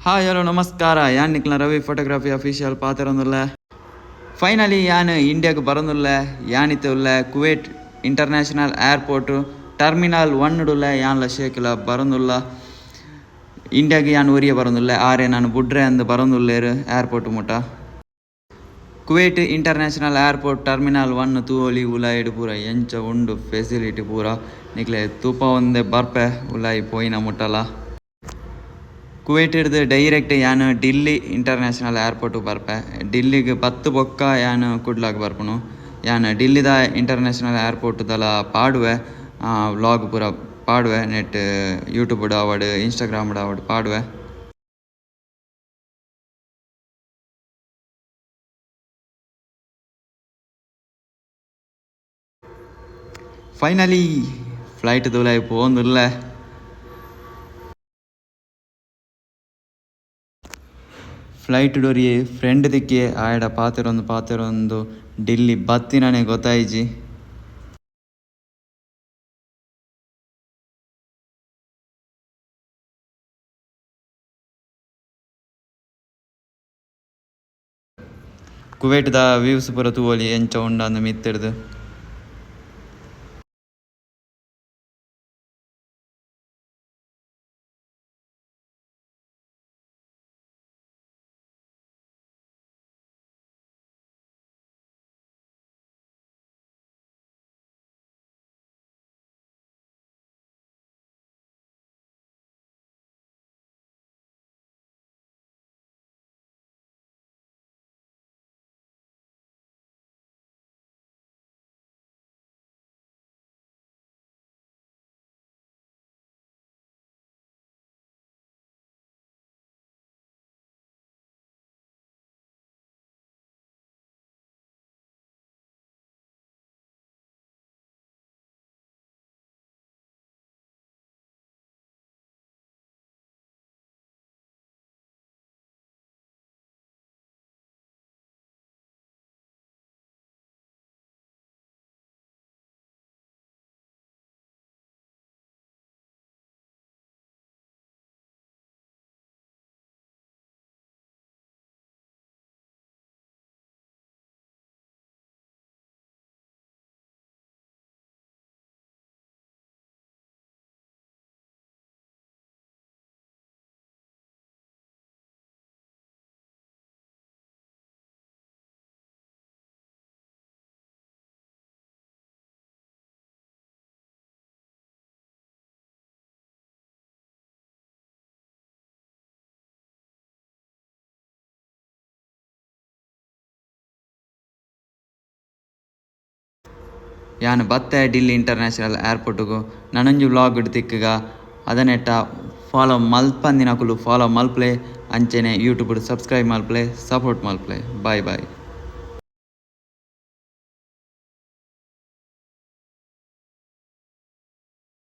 Hi hello ನಮಸ್ಕಾರ ಯಾನ್ ನಿಕ್ಲ ರವಿ ಫೋಟೋಗ್ರಫಿ ಅಫಿಷಿಯಲ್ ಪಾತಿರೊಂದುಲ್ಲ ಫೈನಲಿ ಯಾನ್ ಇಂಡಿಯಾಗೆ ಬರೋದಿಲ್ಲ ಯಾನಿತ್ತುಲ್ಲ ಕುವೈಟ್ ಇಂಟರ್ನ್ಯಾಷನಲ್ ಏರ್ಪೋರ್ಟ್ ಟರ್ಮಿನಲ್ 1 ಯಾನ್ಲ ಶೇಖಲ ಬರೋದಿಲ್ಲ ಇಂಡಿಯಾಗೆ ಯಾನ್ ಒರಿಯ ಬರೋದಿಲ್ಲ ಆರೆ ನಾನು ಬುಡ್ರೆ ಅಂದು ಬರೋದಿಲ್ಲೇರು ಏರ್ಪೋರ್ಟ್ ಮುಟ ಕುವೈಟ್ ಇಂಟರ್ನ್ಯಾಷನಲ್ ಏರ್ಪೋರ್ಟ್ ಟರ್ಮಿನಲ್ 1 ತೂವೊಲಿ ಉಲಾಯಿಡ್ ಪೂರ ಎಂಚ ಉಂಡು ಫೆಸಿಲಿಟಿ ಪೂರ ನಿಕ್ಲೆ ತೂಪ ಒಂದೇ ಬರ್ಪೆ ಉಲಾಯಿ ಪೋಯಿನ ಮುಟ್ಟಲ ಕುವೈಟ್ ಹಿಡ್ದು ಡೈರೆಕ್ಟ್ ಯಾನು ಡಿಲ್ಲಿ ಇಂಟರ್ನ್ಯಾಷನಲ್ ಏರ್ಪೋರ್ಟ್ ಬರ್ಪೆ ಡಿಲ್ಲಿಗೆ 10 ಬೊಕ್ಕ ಯಾನು ಕುಡ್ಲಾಗ ಬರ್ಪುನು ಯಾನು ಡಿಲ್ಲಿದ ಇಂಟರ್ನ್ಯಾಷನಲ್ ಏರ್ಪೋರ್ಟ್ದಲ ಪಾಡುವೆ ವ್ಲಾಗ್ ಪೂರ ಪಾಡುವೆ ನೆಟ್ ಯೂಟ್ಯೂಬ್ ಆವಡ್ ಇನ್ಸ್ಟಾಗ್ರಾಮ್ ಆವಡ್ ಪಾಡುವೆ ಫೈನಲಿ ಫ್ಲೈಟ್ ದೂಲಾಯಿ ಪೋಂದುಲ್ಲ ಫ್ಲೈಟ್ ಡೋರಿ ಫ್ರೆಂಡ್ ದಿಕ್ಕಿ ಆಯಡ ಪಾತಿರೊಂದು ಡಿಲ್ಲಿ ಬತ್ತಿನನೆ ಗೊತ್ತಾಯಿಜಿ ಕುವೈಟ್ದ ವ್ಯೂಸ್ ಪೂರ ತೂವೊಲಿ ಎಂಚ ಉಂಡಂದು ಮಿತ್ತಿಡ್ದು ಯಾನು ಬತ್ತೆ ಡಿಲ್ಲಿ ಇಂಟರ್ನ್ಯಾಷನಲ್ ಏರ್ಪೋರ್ಟ್ಗೂ ನನೊಂಜಿ ವ್ಲಾಗ್ ತಿಕ್ಕಗ ಅದನ್ನೆಟ್ಟ ಫಾಲೋ ಮಲ್ಪಂದಿನಕುಲು ಫಾಲೋ ಮಲ್ಪ್ಲೆ ಅಂಚೆನೆ ಯೂಟ್ಯೂಬ್ ಸಬ್ಸ್ಕ್ರೈಬ್ ಮಲ್ಪ್ಲೆ ಸಪೋರ್ಟ್ ಮಲ್ಪ್ಲೆ ಬಾಯ್ ಬಾಯ್.